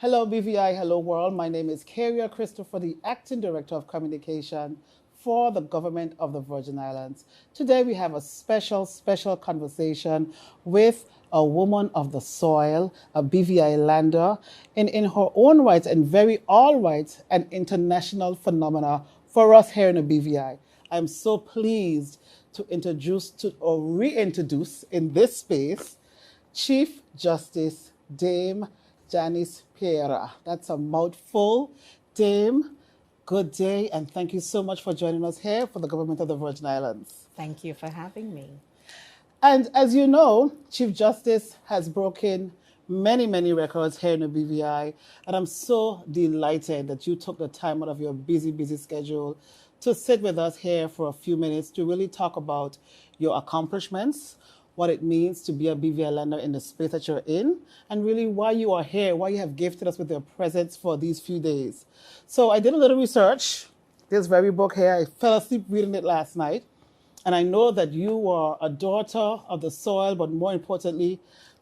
Hello, BVI. Hello, world. My name is Pereira Christopher, the Acting Director of Communication for the Government of the Virgin Islands. Today, we have a special conversation with a woman of the soil, a BVI lander, and in her own rights and very all rights, an international phenomena for us here in the BVI. I'm so pleased to introduce to or reintroduce in this space Chief Justice Dame Janice Pereira. That's a mouthful. Dame, good day, and thank you so much for joining us here for the Government of the Virgin Islands. Thank you for having me. And as you know, Chief Justice has broken many records here in the BVI, and I'm so delighted that you took the time out of your busy schedule to sit with us here for a few minutes to really talk about your accomplishments, what it means to be a BVI lander in the space that you're in, and really why you are here, why you have gifted us with your presence for these few days. So I did a little research. This very book here, I fell asleep reading it last night. And I know that you are a daughter of the soil, but more importantly,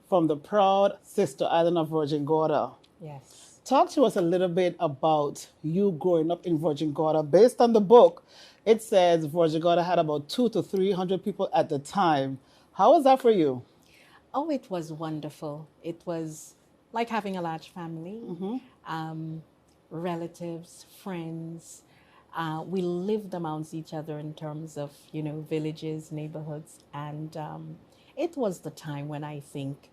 from the proud sister island of Virgin Gorda. Yes. Talk to us a little bit about you growing up in Virgin Gorda. Based on the book, it says Virgin Gorda had about 200 to 300 people at the time. How was that for you? Oh, it was wonderful. It was like having a large family, relatives, friends. We lived amongst each other in terms of, villages, neighborhoods. And it was the time when I think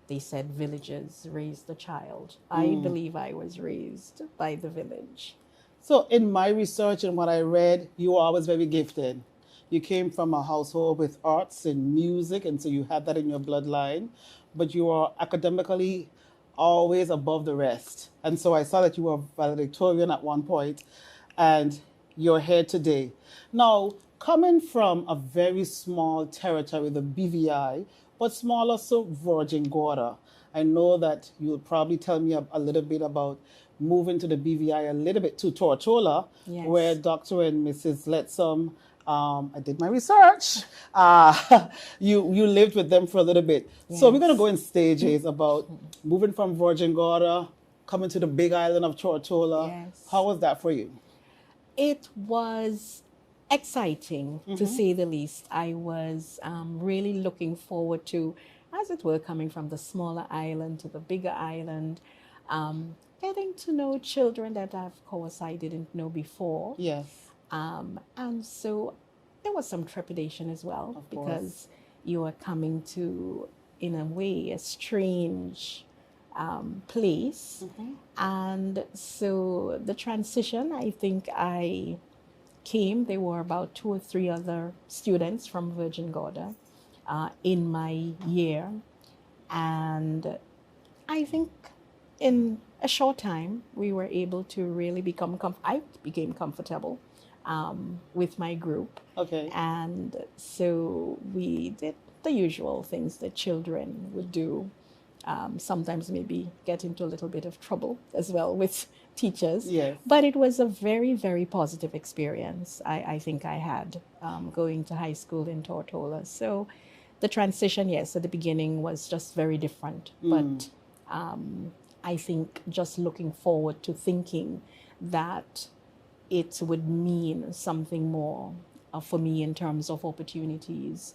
they said villages raise the child. I believe I was raised by the village. So in my research and what I read, you were always very gifted. You came from a household with arts and music, and so you had that in your bloodline, but you are academically always above the rest. And so I saw that you were valedictorian at one point, and you're here today. Now, coming from a very small territory, the BVI, but smaller, so Virgin Gorda, I know that you'll probably tell me a little bit about moving to the BVI a little bit to Tortola, Yes. where Dr. and Mrs. Letsom, I did my research. You lived with them for a little bit. So we're going to go in stages about moving from Virgin Gorda, coming to the big island of Tortola. Yes. How was that for you? It was exciting, to say the least. I was really looking forward to, as it were, coming from the smaller island to the bigger island, getting to know children that, of course, I didn't know before. Yes. And so there was some trepidation as well, Of because course. you are coming to, in a way, a strange place. And so the transition, I think I came, there were about 2 or 3 other students from Virgin Gorda in my year. And I think in a short time, we were able to really become, I became comfortable with my group. Okay. And so we did the usual things that children would do. Sometimes maybe get into a little bit of trouble as well with teachers. Yes. But it was a very positive experience I think I had going to high school in Tortola. So the transition, yes, at the beginning was just very different. But I think just looking forward to thinking that it would mean something more for me in terms of opportunities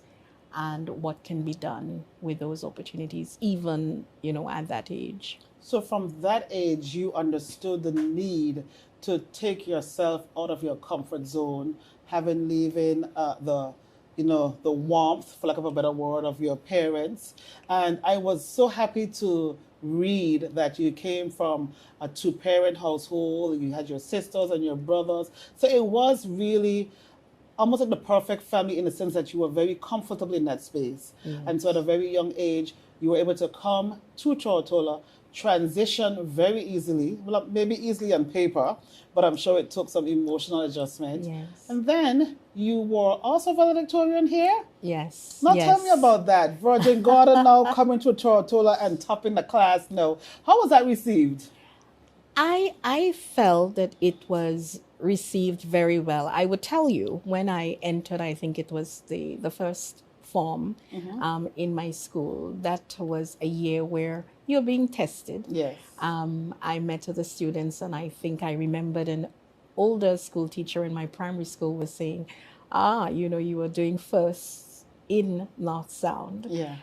and what can be done with those opportunities, even, at that age. So from that age, you understood the need to take yourself out of your comfort zone, having leaving the warmth, for lack of a better word, of your parents. And I was so happy to read that you came from a 2-parent household. You had your sisters and your brothers. So it was really almost like the perfect family in the sense that you were very comfortable in that space. And so at a very young age, you were able to come to Tortola, transition very easily, well, maybe easily on paper, but I'm sure it took some emotional adjustment. Yes. And then you were also valedictorian here? Yes. Now yes. tell me about that. Virgin Gorda now coming to Tortola and topping the class now. How was that received? I felt that it was received very well. I would tell you, when I entered, I think it was the first perform in my school. That was a year where you're being tested. Yes. I met the students, and I think I remembered an older school teacher in my primary school was saying, you were doing first in North Sound. Yeah.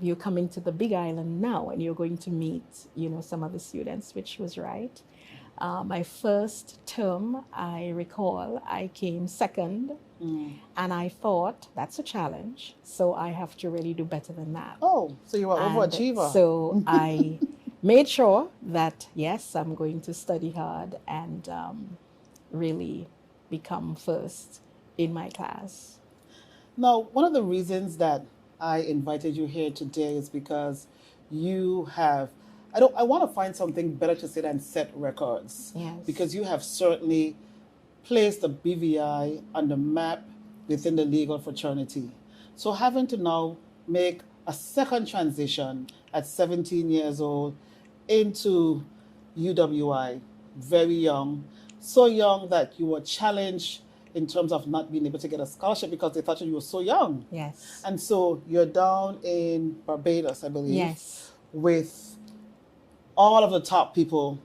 You're coming to the Big Island now, and you're going to meet, some of the students, which was right. My first term, I recall, I came second, and I thought, that's a challenge, so I have to really do better than that. Oh, so you were overachiever. So I made sure that, yes, I'm going to study hard and really become first in my class. Now, one of the reasons that I invited you here today is because you have, I want to find something better to say than set records. Yes. Because you have certainly placed the BVI on the map within the legal fraternity. So having to now make a second transition at 17 years old into UWI, very young, so young that you were challenged in terms of not being able to get a scholarship because they thought you were so young. Yes. And so you're down in Barbados, I believe. Yes. With all of the top people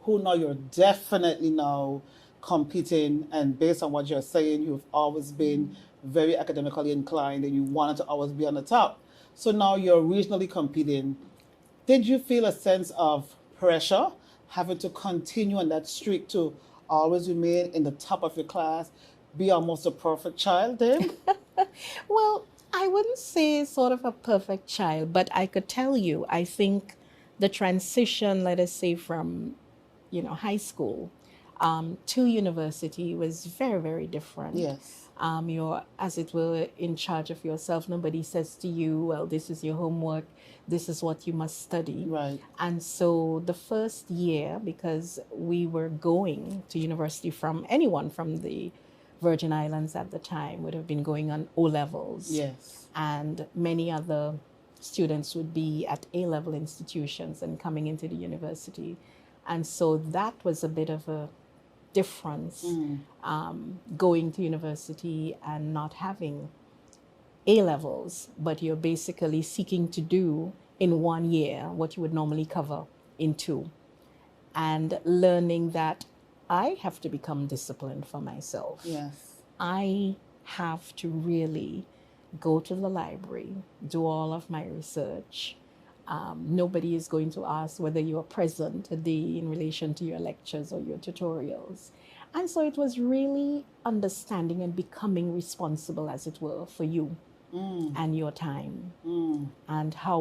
who now you're definitely now competing, and based on what you're saying, you've always been very academically inclined and you wanted to always be on the top. So now you're regionally competing. Did you feel a sense of pressure having to continue on that streak to always remain in the top of your class, be almost a perfect child then? Well, I wouldn't say sort of a perfect child, but I could tell you, I think the transition, let us say, from, high school to university was very, very different. Yes. You're, as it were, in charge of yourself. Nobody says to you, well, this is your homework, this is what you must study. Right. And so the first year, because we were going to university anyone from the Virgin Islands at the time would have been going on O levels. Yes. And many other students would be at A-level institutions and coming into the university. And so that was a bit of a difference, going to university and not having A-levels, but you're basically seeking to do in 1 year what you would normally cover in 2. And learning that I have to become disciplined for myself. Yes. I have to really go to the library, do all of my research. Nobody is going to ask whether you are present today in relation to your lectures or your tutorials. And so it was really understanding and becoming responsible, as it were, for you and your time, and how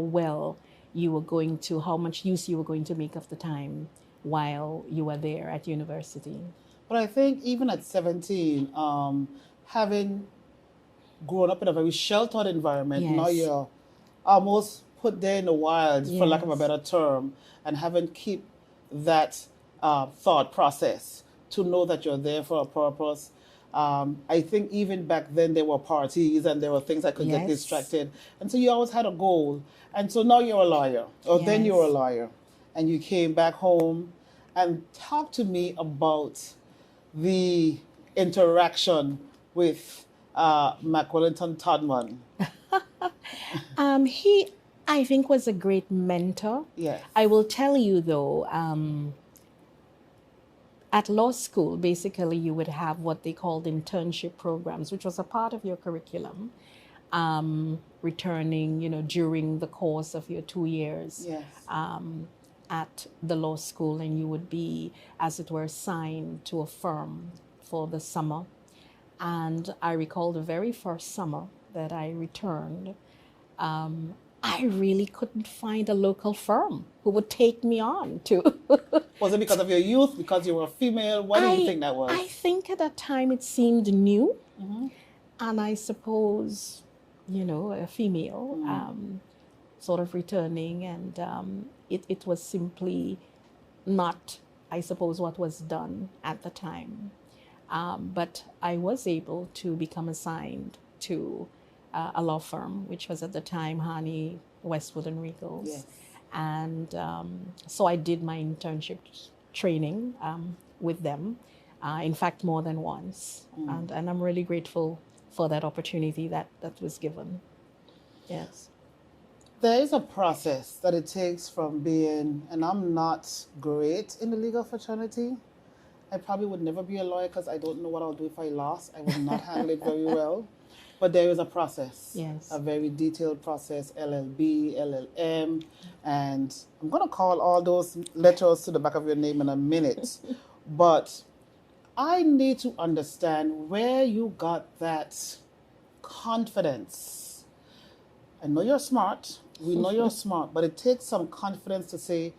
much use you were going to make of the time while you were there at university. But I think even at 17, having grown up in a very sheltered environment, Yes. now you're almost put there in the wild, for lack of a Yes. better term, and having keep that thought process to know that you're there for a purpose. I think even back then there were parties and there were things that could get Yes. distracted. And so you always had a goal. And so now you're a lawyer, or then you're a Yes. lawyer, and you came back home. And talk to me about the interaction with McWellington Todman. He, I think, was a great mentor. Yes. I will tell you, though, at law school, basically, you would have what they called internship programs, which was a part of your curriculum, returning, during the course of your 2 years. Yes. At the law school, and you would be, as it were, assigned to a firm for the summer. And I recall the very first summer that I returned, I really couldn't find a local firm who would take me on to. Was it because of your youth, because you were a female? What do you think that was? I think at that time it seemed new. And I suppose, a female sort of returning, and it was simply not, I suppose, what was done at the time. But I was able to become assigned to a law firm, which was at the time Harney, Westwood and Riegels. Yes. And so I did my internship training with them, in fact, more than once. And I'm really grateful for that opportunity that was given. Yes. There is a process that it takes from being, and I'm not great in the legal fraternity. I probably would never be a lawyer because I don't know what I'll do if I lost. I would not handle it very well. But there is a process, a Yes. very detailed process, LLB, LLM, and I'm going to call all those letters to the back of your name in a minute. But I need to understand where you got that confidence. I know you're smart. We know you're smart, but it takes some confidence to say,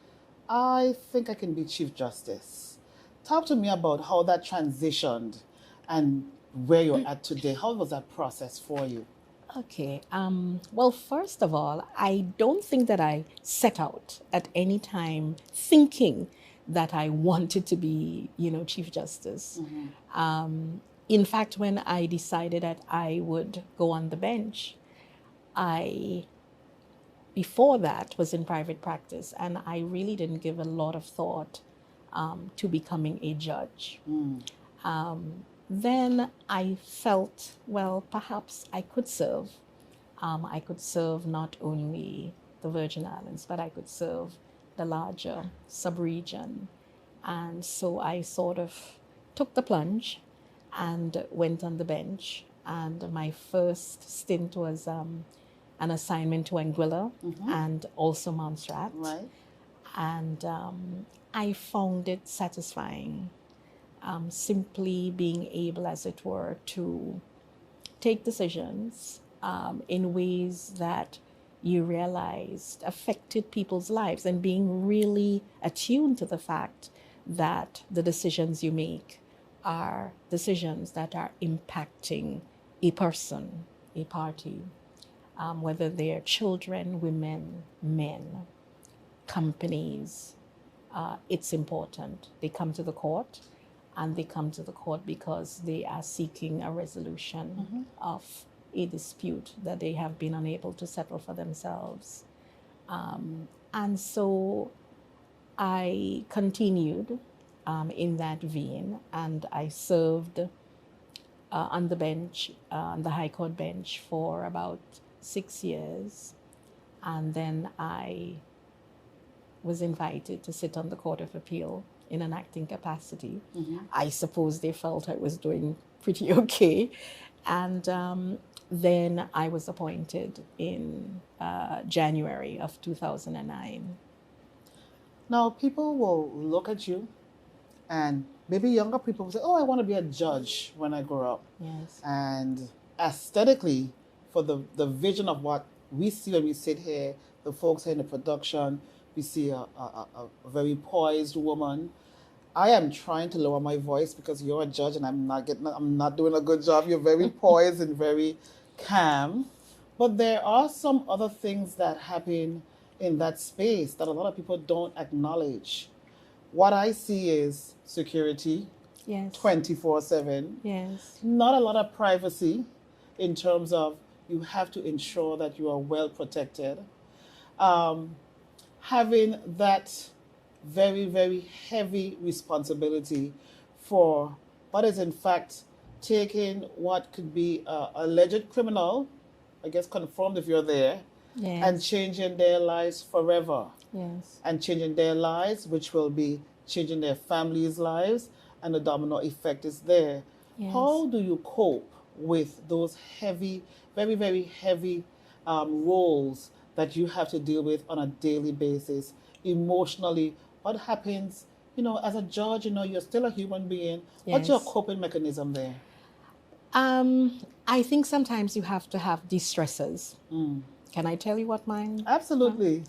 I think I can be Chief Justice. Talk to me about how that transitioned and where you're at today. How was that process for you? Okay. Well, first of all, I don't think that I set out at any time thinking that I wanted to be, Chief Justice. In fact, when I decided that I would go on the bench, I, before that, was in private practice, and I really didn't give a lot of thought to becoming a judge. Then I felt, well, perhaps I could serve. I could serve not only the Virgin Islands, but I could serve the larger sub-region. And so I sort of took the plunge and went on the bench. And my first stint was an assignment to Anguilla and also Montserrat. Right. And I found it satisfying, simply being able, as it were, to take decisions in ways that you realized affected people's lives, and being really attuned to the fact that the decisions you make are decisions that are impacting a person, a party, whether they're children, women, men, companies. It's important. They come to the court, and they come to the court because they are seeking a resolution of a dispute that they have been unable to settle for themselves. And so I continued in that vein, and I served on the bench, on the High Court bench, for about 6 years. And then I was invited to sit on the Court of Appeal in an acting capacity. I suppose they felt I was doing pretty okay. And then I was appointed in January of 2009. Now, people will look at you, and maybe younger people will say, oh, I want to be a judge when I grow up. Yes. And aesthetically, for the vision of what we see when we sit here, the folks here in the production, we see a very poised woman. I am trying to lower my voice because you're a judge and I'm not doing a good job. You're very poised and very calm. But there are some other things that happen in that space that a lot of people don't acknowledge. What I see is security, Yes. 24/7. Yes. Not a lot of privacy in terms of you have to ensure that you are well protected. Having that very, very heavy responsibility for what is in fact taking what could be a alleged criminal, I guess confirmed if you're there, Yes. and changing their lives forever. Yes. And changing their lives, which will be changing their families' lives, and the domino effect is there. Yes. How do you cope with those heavy, very, very heavy roles that you have to deal with on a daily basis, emotionally? What happens, as a judge, you're still a human being. What's your Yes. coping mechanism there? I think sometimes you have to have de-stressors. Can I tell you what mine? Absolutely.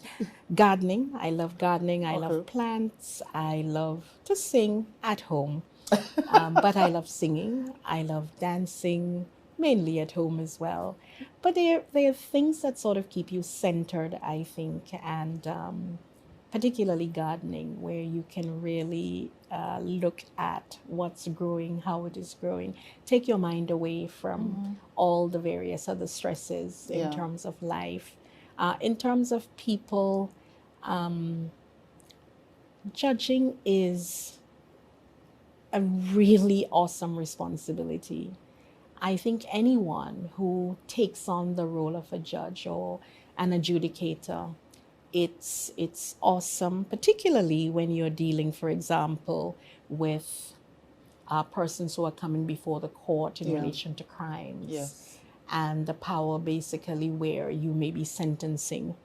Gardening. I love gardening. I Okay. love plants. I love to sing at home. But I love singing. I love dancing, mainly at home as well. But there are things that sort of keep you centered, I think, and particularly gardening, where you can really look at what's growing, how it is growing, take your mind away from all the various other stresses in Yeah. terms of life. In terms of people, judging is a really awesome responsibility. I think anyone who takes on the role of a judge or an adjudicator, it's awesome, particularly when you're dealing, for example, with persons who are coming before the court in relation to crimes. Yes. And the power basically where you may be sentencing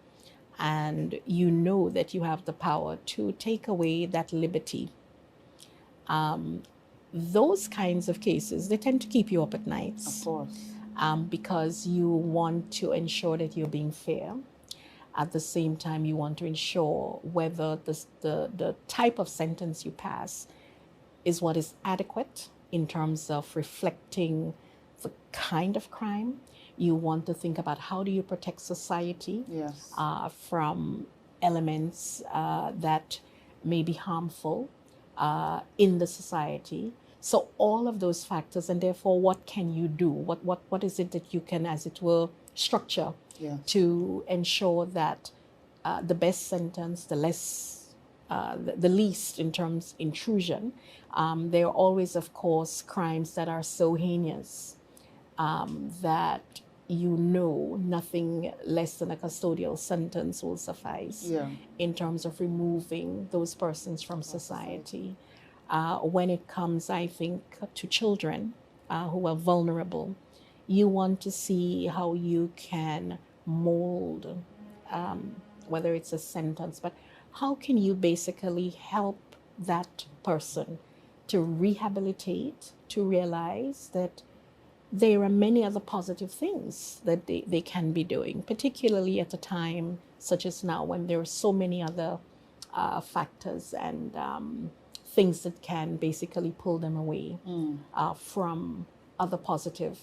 and you know that you have the power to take away that liberty. Those kinds of cases, they tend to keep you up at nights. Of course. Because you want to ensure that you're being fair. At the same time, you want to ensure whether the type of sentence you pass is what is adequate in terms of reflecting the kind of crime. You want to think about how do you protect society Yes. from elements that may be harmful in the society. So all of those factors, and therefore, what can you do? What is it that you can, as it were, structure to ensure that the best sentence, the less, the least in terms intrusion. There are always, of course, crimes that are so heinous that you know nothing less than a custodial sentence will suffice in terms of removing those persons from society. When it comes, I think, to children who are vulnerable, you want to see how you can mold, whether it's a sentence, but how can you basically help that person to rehabilitate, to realize that there are many other positive things that they can be doing, particularly at a time such as now when there are so many other factors and things that can basically pull them away from other positive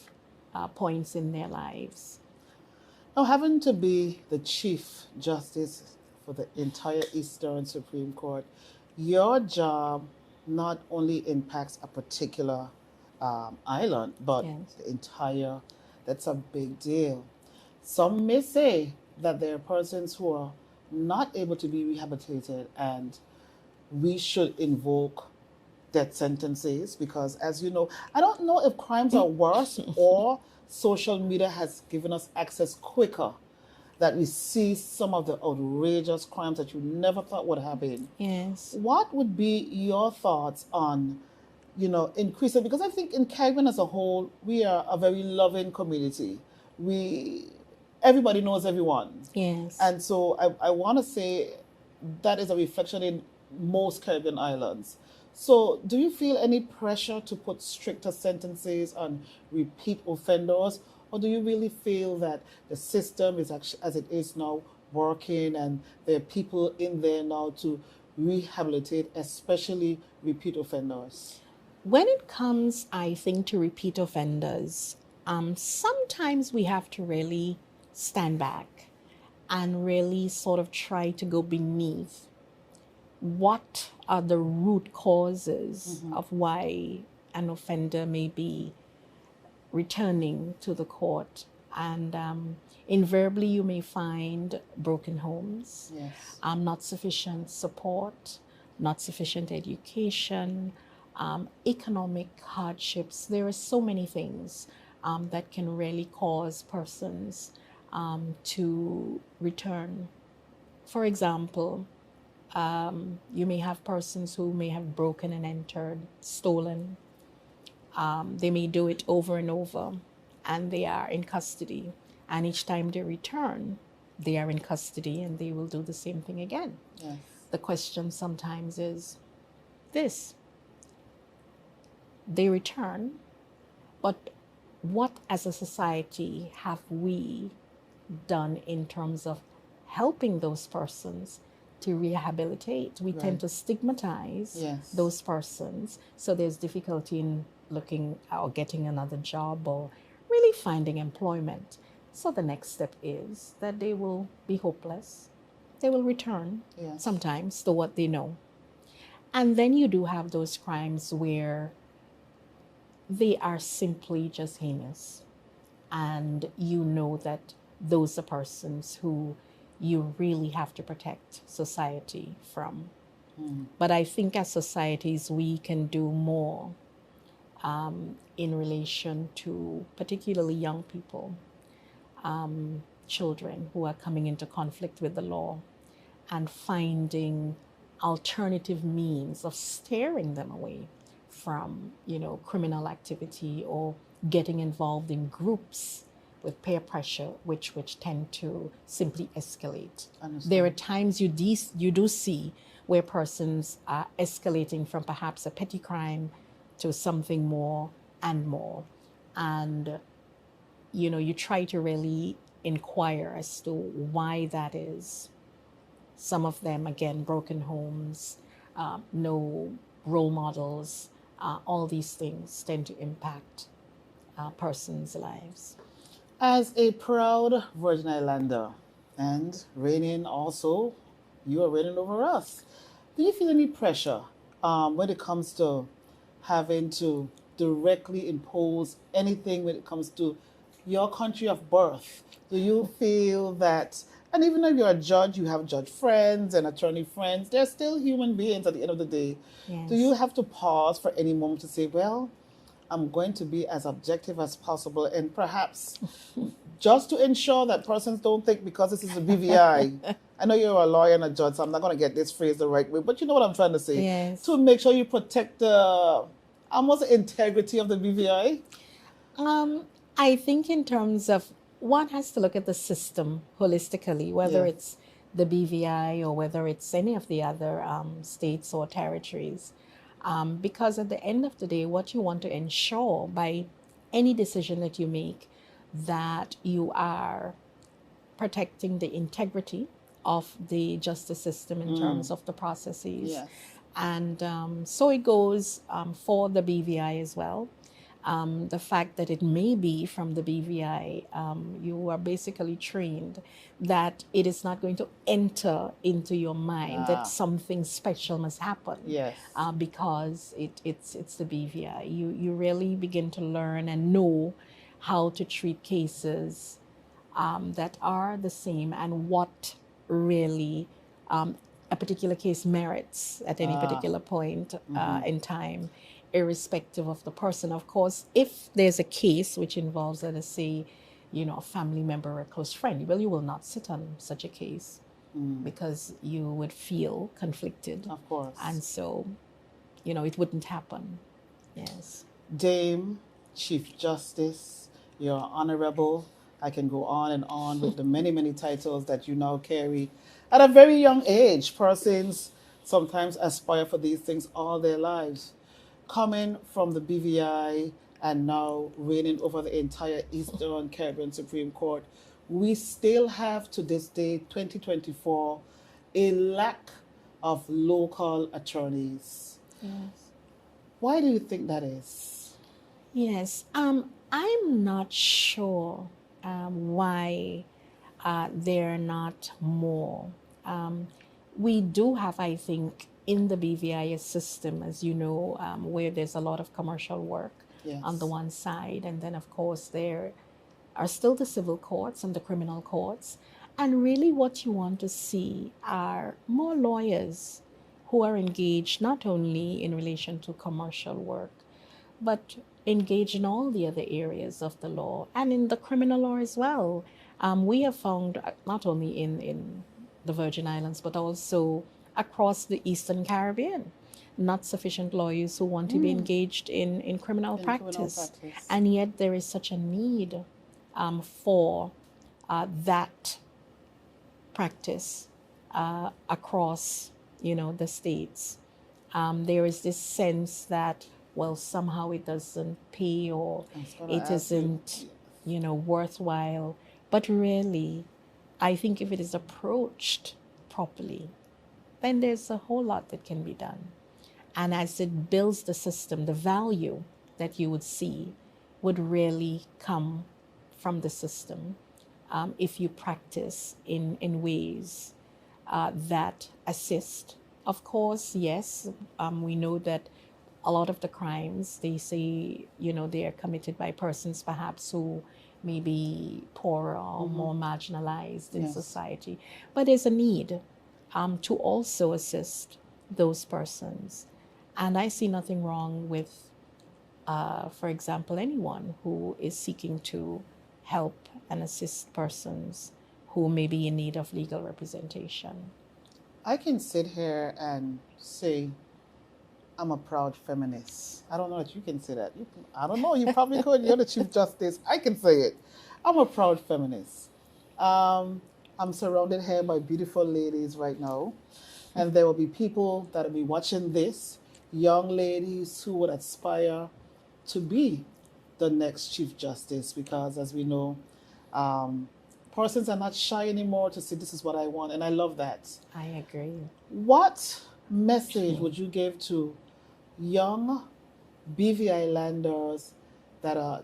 points in their lives. Now, having to be the Chief Justice for the entire Eastern Supreme Court, your job not only impacts a particular island, but the entire, that's a big deal. Some may say that there are persons who are not able to be rehabilitated and we should invoke death sentences because, as you know, I don't know if crimes are worse or social media has given us access quicker that we see some of the outrageous crimes that you never thought would happen. Yes. What would be your thoughts on, increasing? Because I think in Caribbean as a whole, we are a very loving community. Everybody knows everyone. Yes. And so I want to say that is a reflection in most Caribbean islands. So do you feel any pressure to put stricter sentences on repeat offenders? Or do you really feel that the system is actually, as it is now, working and there are people in there now to rehabilitate, especially repeat offenders? When it comes, I think, to repeat offenders, sometimes we have to really stand back and really sort of try to go beneath what are the root causes of why an offender may be returning to the court. And invariably you may find broken homes, not sufficient support, not sufficient education, economic hardships. There are so many things that can really cause persons to return. For example, you may have persons who may have broken and entered, stolen. They may do it over and over, and they are in custody. And each time they return, they are in custody and they will do the same thing again. Yes. The question sometimes is this: they return, but what as a society have we done in terms of helping those persons to rehabilitate? We tend to stigmatize those persons, so there's difficulty in looking or getting another job or really finding employment. So the next step is that they will be hopeless. They will return sometimes to what they know. And then you do have those crimes where they are simply just heinous. And you know that those are persons who you really have to protect society from. But I think as societies, we can do more in relation to particularly young people, children who are coming into conflict with the law, and finding alternative means of steering them away from, criminal activity, or getting involved in groups with peer pressure, which tend to simply escalate. Understand. There are times you do see where persons are escalating from perhaps a petty crime to something more and more. And, you try to really inquire as to why that is. Some of them, again, broken homes, no role models, all these things tend to impact persons' lives. As a proud Virgin Islander and reigning also, you are reigning over us. Do you feel any pressure when it comes to having to directly impose anything when it comes to your country of birth? Do you feel that, and even though you're a judge, you have judge friends and attorney friends, they're still human beings at the end of the day. Yes. Do you have to pause for any moment to say, well, I'm going to be as objective as possible, and perhaps just to ensure that persons don't think because this is a BVI. I know you're a lawyer and a judge, so I'm not going to get this phrase the right way, but you know what I'm trying to say. Yes. To make sure you protect the almost the integrity of the BVI. I think in terms of, one has to look at the system holistically, whether Yeah. it's the BVI or whether it's any of the other states or territories. Because at the end of the day, what you want to ensure by any decision that you make, that you are protecting the integrity of the justice system in terms of the processes. Yes. And so it goes for the BVI as well. The fact that it may be from the BVI, you are basically trained that it is not going to enter into your mind that something special must happen. Yes. Because it's the BVI. You really begin to learn and know how to treat cases that are the same, and what really a particular case merits at any particular point in time, irrespective of the person. Of course, if there's a case which involves, let us say, a family member or a close friend, well, you will not sit on such a case because you would feel conflicted. Of course. And so, it wouldn't happen. Yes. Dame, Chief Justice, you're honorable. I can go on and on with the many, many titles that you now carry. At a very young age, persons sometimes aspire for these things all their lives. Coming from the BVI and now reigning over the entire Eastern Caribbean Supreme Court, we still have to this day, 2024, a lack of local attorneys. Yes. Why do you think that is? Yes. I'm not sure why there are not more. We do have, I think, in the BVI system, as you know, where there's a lot of commercial work on the one side, and then of course there are still the civil courts and the criminal courts. And really what you want to see are more lawyers who are engaged not only in relation to commercial work, but engaged in all the other areas of the law and in the criminal law as well. We have found not only in the Virgin Islands, but also across the Eastern Caribbean, not sufficient lawyers who want to be engaged in criminal practice. And yet there is such a need for that practice across, the states. There is this sense that, well, somehow it doesn't pay, or it isn't, worthwhile. But really, I think if it is approached properly, then there's a whole lot that can be done. And as it builds the system, the value that you would see would really come from the system if you practice in ways that assist. Of course, yes, we know that a lot of the crimes, they say, they are committed by persons perhaps who may be poorer or more marginalized in society. But there's a need to also assist those persons. And I see nothing wrong with for example, anyone who is seeking to help and assist persons who may be in need of legal representation. I can sit here and say I'm a proud feminist. I don't know if you can say that. I don't know. You probably could. You're the Chief Justice. I can say it. I'm a proud feminist. Um, I'm surrounded here by beautiful ladies right now, and there will be people that will be watching this, young ladies who would aspire to be the next Chief Justice because, as we know, um, persons are not shy anymore to say, this is what I want, and I love that. I agree. What message would you give to young BV Islanders that are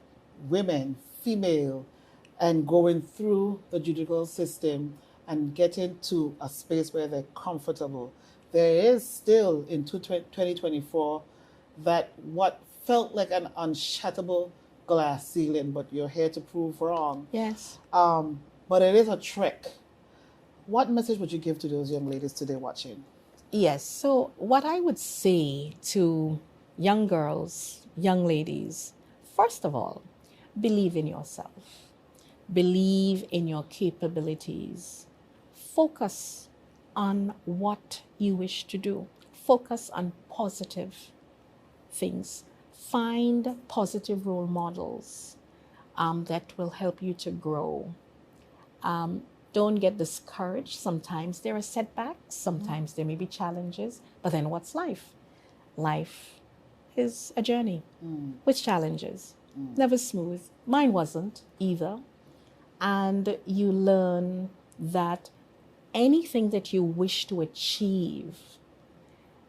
women, female, and going through the judicial system and getting to a space where they're comfortable? There is still in 2024 that what felt like an unshattable glass ceiling, but you're here to prove wrong. Yes. But it is a trick. What message would you give to those young ladies today watching? Yes. So, what I would say to young girls, young ladies, first of all, believe in yourself, believe in your capabilities, focus on what you wish to do, focus on positive things, find positive role models that will help you to grow. Don't get discouraged. Sometimes there are setbacks, sometimes there may be challenges, but then what's life? Life is a journey with challenges, never smooth. Mine wasn't either. And you learn that anything that you wish to achieve,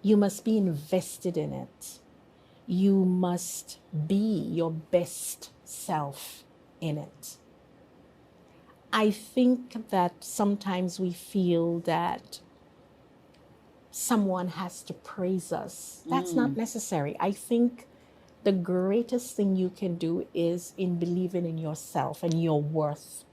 you must be invested in it. You must be your best self in it. I think that sometimes we feel that someone has to praise us. That's not necessary. I think the greatest thing you can do is in believing in yourself and your worth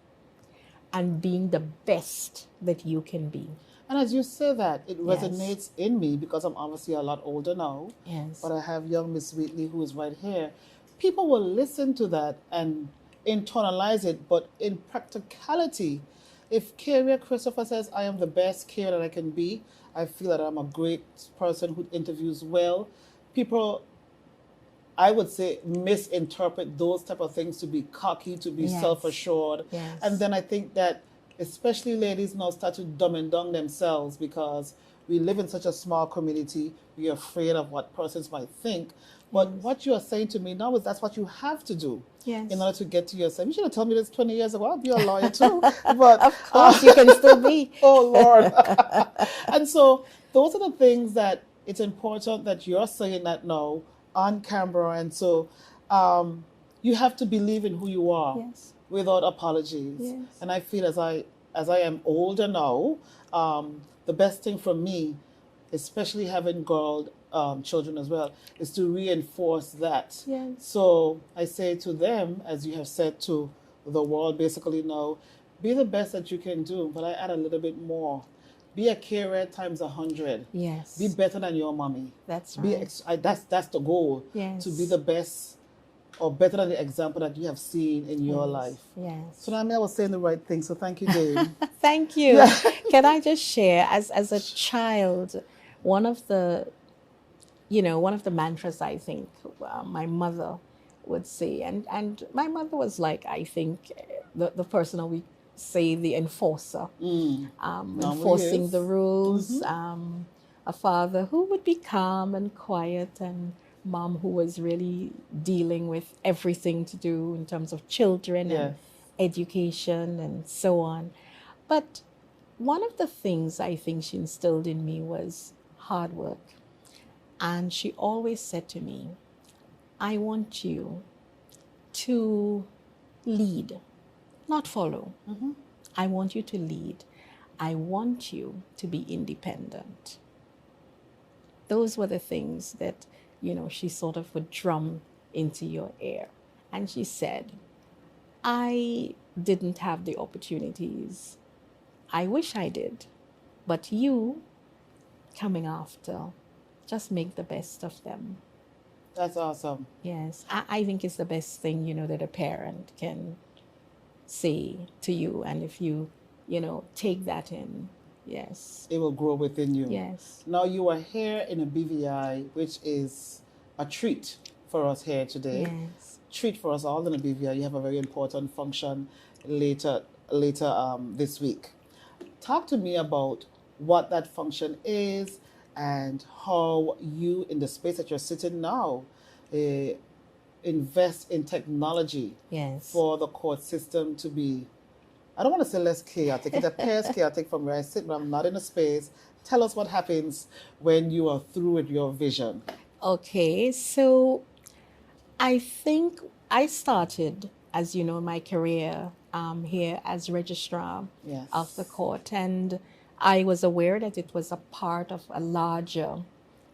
and being the best that you can be. And as you say that, it Yes. resonates in me because I'm obviously a lot older now. Yes. But I have young Miss Wheatley who is right here. People will listen to that and internalize it, but in practicality, if Carrier Christopher says, I am the best carer that I can be, I feel that I'm a great person who interviews well, people, I would say, misinterpret those type of things to be cocky, to be Yes. self-assured. Yes. And then I think that especially ladies now start to dumb and down themselves because we live in such a small community. We're afraid of what persons might think. But what you are saying to me now is that's what you have to do Yes. in order to get to yourself. You should have told me this 20 years ago. I'll be a lawyer too. But Of course, you can still be. oh Lord. And so those are the things that it's important that you're saying that now on camera. And so you have to believe in who you are Yes. without apologies. Yes. And I feel as I am older now, the best thing for me, especially having girl children as well, is to reinforce that. Yes. So I say to them, as you have said to the world basically now, be the best that you can do, but I add a little bit more. Be a carer times 100. Yes. Be better than your mommy. That's Be right. that's the goal. Yes. To be the best or better than the example that you have seen in your Yes. life. Yes. So I was saying the right thing. So thank you, Dave. Thank you. Can I just share, as a child, one of the mantras I think my mother would say, and my mother was like, I think, the person that we say the enforcer, enforcing is. the rules, a father who would be calm and quiet, and mom who was really dealing with everything to do in terms of children and education and so on. But one of the things I think she instilled in me was hard work. And she always said to me, I want you to lead, not follow. I want you to lead. I want you to be independent. Those were the things that, she sort of would drum into your ear. And she said, I didn't have the opportunities. I wish I did. But you, coming after, just make the best of them. That's awesome. Yes, I think it's the best thing, that a parent can say to you. And if you, take that in, yes, It will grow within you. yes, Now you are here in a BVI, which is a treat for us here today. yes. Treat for us all in a BVI. You have a very important function later this week. Talk to me about what that function is and how you, in the space that you're sitting now, uh, invest in technology Yes. for the court system to be, I don't want to say less chaotic. It appears chaotic from where I sit, but I'm not in a space. Tell us what happens when you are through with your vision. Okay, so I think I started, as you know, my career here as registrar of the Yes. court, and I was aware that it was a part of a larger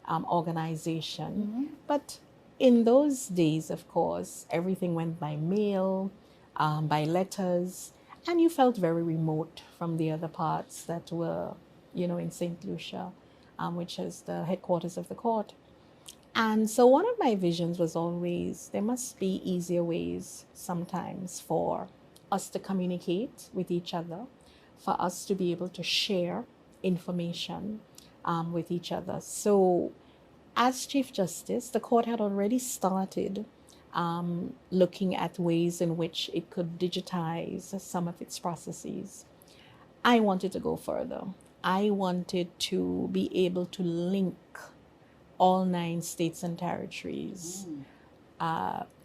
organization. But in those days, of course, everything went by mail, by letters, and you felt very remote from the other parts that were, in St. Lucia, which is the headquarters of the court. And so one of my visions was always there must be easier ways sometimes for us to communicate with each other, for us to be able to share information with each other. So, as Chief Justice, the court had already started looking at ways in which it could digitize some of its processes. I wanted to go further. I wanted to be able to link all 9 states and territories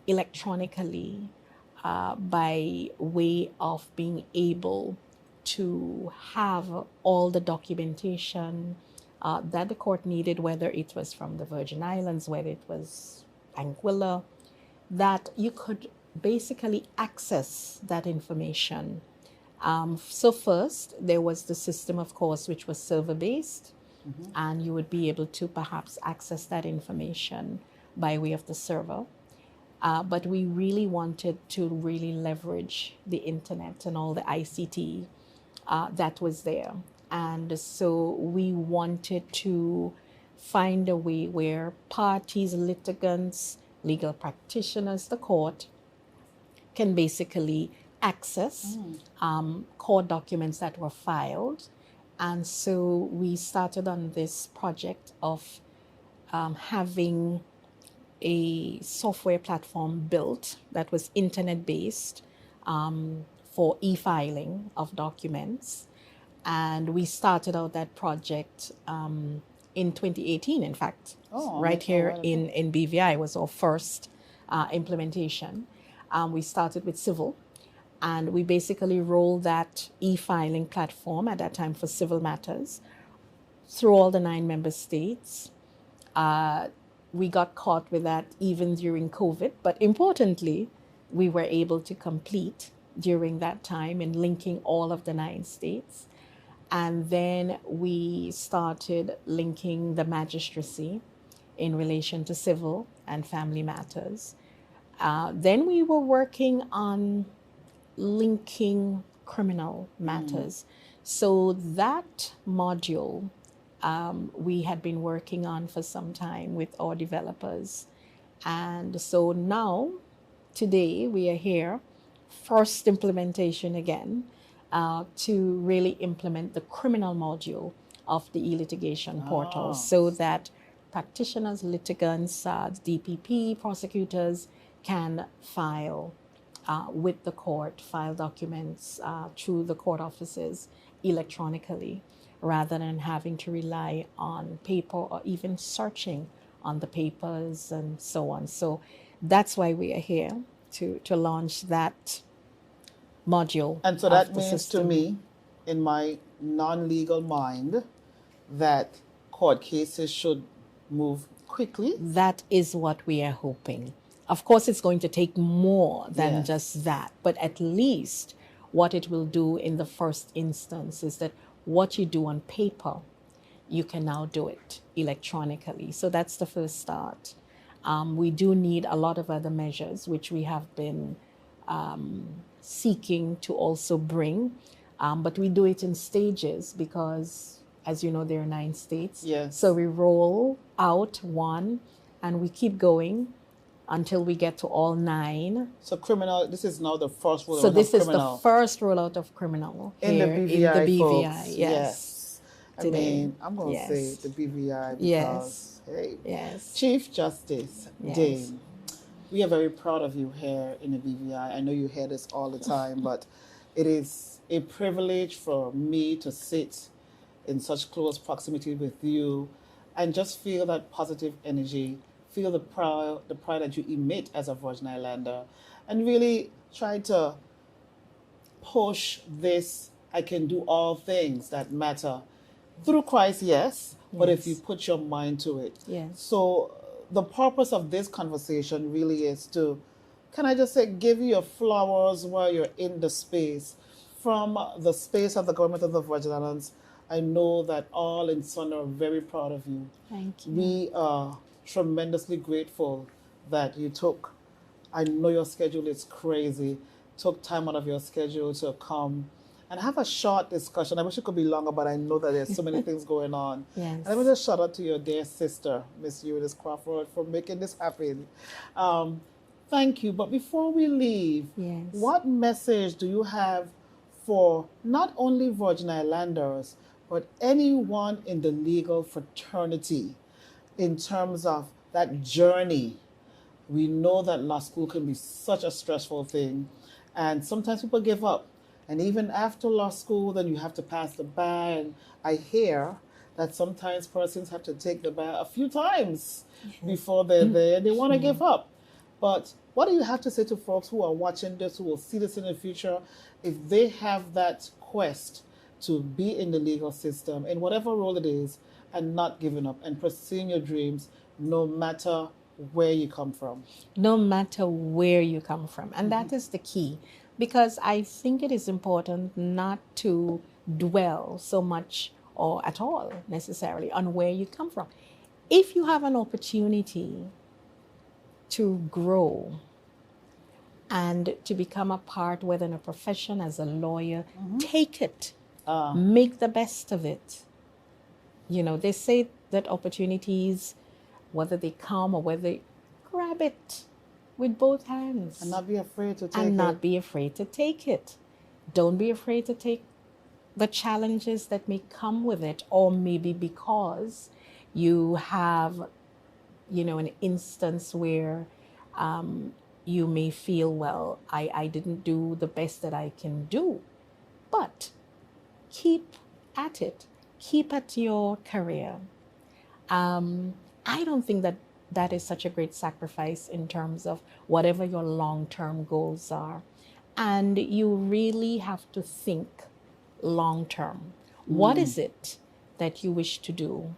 electronically by way of being able to have all the documentation that the court needed, whether it was from the Virgin Islands, whether it was Anguilla, that you could basically access that information. So first, there was the system, of course, which was server-based, and you would be able to perhaps access that information by way of the server. But we really wanted to really leverage the internet and all the ICT that was there. And so we wanted to find a way where parties, litigants, legal practitioners, the court, can basically access court documents that were filed. And so we started on this project of having a software platform built that was internet based for e-filing of documents. And we started out that project in 2018, in fact. Right here in BVI was our first implementation. We started with civil, and we basically rolled that e-filing platform at that time for civil matters through all the 9 member states. We got caught with that even during COVID, but importantly, we were able to complete during that time in linking all of the 9 states. And then we started linking the magistracy in relation to civil and family matters. Then we were working on linking criminal matters. So that module we had been working on for some time with our developers. And so now, today, we are here, first implementation again, to really implement the criminal module of the e-litigation portal so that practitioners, litigants, DPP, prosecutors can file with the court, file documents through the court offices electronically, rather than having to rely on paper or even searching on the papers and so on. So that's why we are here to launch that module. And so that means to me, in my non-legal mind, that court cases should move quickly. That is what we are hoping. Of course, it's going to take more than just that, but at least what it will do in the first instance is that what you do on paper, you can now do it electronically. So that's the first start. We do need a lot of other measures, which we have been seeking to also bring, but we do it in stages because, as you know, there are 9 states. Yes. So we roll out one, and we keep going until we get to all 9. So criminal, this is now the first So rollout this of is the criminal first rollout of criminal in the here in the BVI, BVI. folks. Yes, I today. mean, I'm going to say Yes, the BVI yes, because, hey, yes, Chief Justice yes. Dame, we are very proud of you here in the BVI. I know you hear this all the time, but it is a privilege for me to sit in such close proximity with you and just feel that positive energy, feel the pride that you emit as a Virgin Islander, and really try to push this I can do all things that matter through Christ, yes, but if you Yes. put your mind to it. Yes. So the purpose of this conversation really is to, can I just say, give you your flowers while you're in the space. From the space of the government of the Virgin Islands, I know that all in Sun are very proud of you. Thank you. We are tremendously grateful that you took, I know your schedule is crazy, took time out of your schedule to come and have a short discussion. I wish it could be longer, but I know that there's so many things going on. Yes. And let me just shout out to your dear sister, Miss Eunice Crawford, for making this happen. Thank you. But before we leave, Yes. what message do you have for not only Virgin Islanders, but anyone in the legal fraternity in terms of that journey? We know that law school can be such a stressful thing, and sometimes people give up. And even after law school, then you have to pass the bar. And I hear that sometimes persons have to take the bar a few times before they're there. They want to give up. But what do you have to say to folks who are watching this, who will see this in the future, if they have that quest to be in the legal system, in whatever role it is, and not giving up and pursuing your dreams, no matter where you come from? No matter where you come from. And that is the key, because I think it is important not to dwell so much or at all necessarily on where you come from. If you have an opportunity to grow and to become a part within a profession as a lawyer, take it. Make the best of it. You know, they say that opportunities, whether they come or whether they grab it with both hands. And not be afraid to take and it. not be afraid to take it. Don't be afraid to take the challenges that may come with it, or maybe because you have, you know, an instance where you may feel, well, I didn't do the best that I can do. But keep at it. Keep at your career. I don't think that that is such a great sacrifice in terms of whatever your long-term goals are. And you really have to think long-term. What is it that you wish to do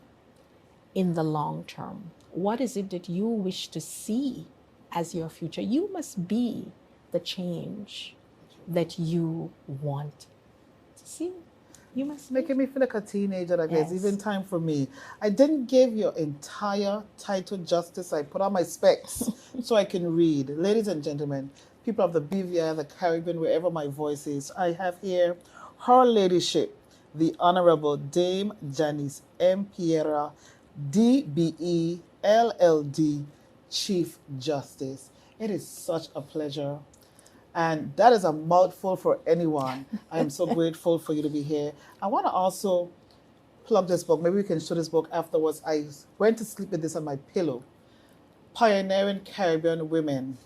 in the long term? What is it that you wish to see as your future? You must be the change that you want to see. You must be. Making me feel like a teenager, like Yes. it's even time for me. I didn't give your entire title justice. I put on my specs so I can read. Ladies and gentlemen, people of the BVI, the Caribbean, wherever my voice is, I have here Her Ladyship, the Honorable Dame Janice M. Pereira, DBE, LLD, Chief Justice. It is such a pleasure. And that is a mouthful for anyone. I am so grateful for you to be here. I want to also plug this book. Maybe we can show this book afterwards. I went to sleep with this on my pillow. Pioneering Caribbean Women.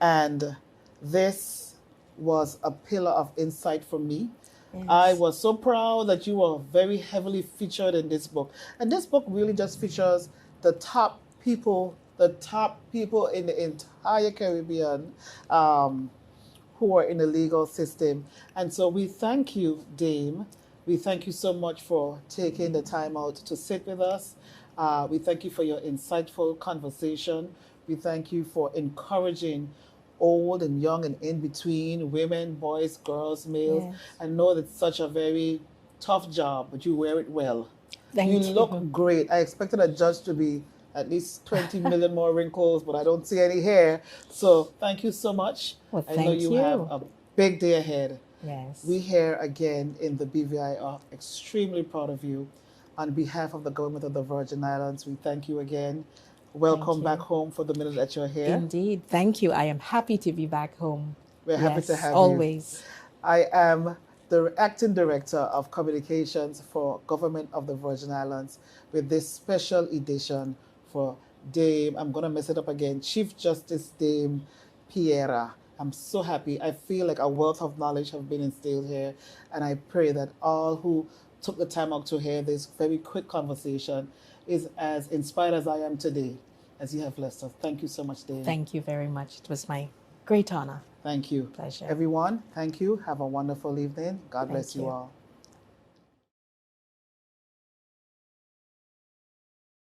And this was a pillar of insight for me. Yes. I was so proud that you were very heavily featured in this book. And this book really just features the top people in the entire Caribbean who are in the legal system. And so we thank you, Dame. We thank you so much for taking the time out to sit with us. We thank you for your insightful conversation. We thank you for encouraging old and young and in between, women, boys, girls, males. Yes. I know that's such a very tough job, but you wear it well. Thank you you. look great. I expected a judge to be at least 20 million more wrinkles, but I don't see any hair. So thank you so much. Well, I know thank you you. have a big day ahead. Yes. We here again in the BVI are extremely proud of you. On behalf of the government of the Virgin Islands, we thank you again. Welcome you. back home for the minute that you're here. Indeed. Thank you. I am happy to be back home. We're happy to have you. Always. I am the Acting Director of Communications for Government of the Virgin Islands with this special edition for Dame, I'm going to mess it up again, Chief Justice Dame Pereira. I'm so happy. I feel like a wealth of knowledge have been instilled here, and I pray that all who took the time out to hear this very quick conversation is as inspired as I am today, as you have blessed us. Thank you so much, Dame. Thank you very much. It was my great honor. Thank you. Pleasure. Everyone, thank you. Have a wonderful evening. God bless you all.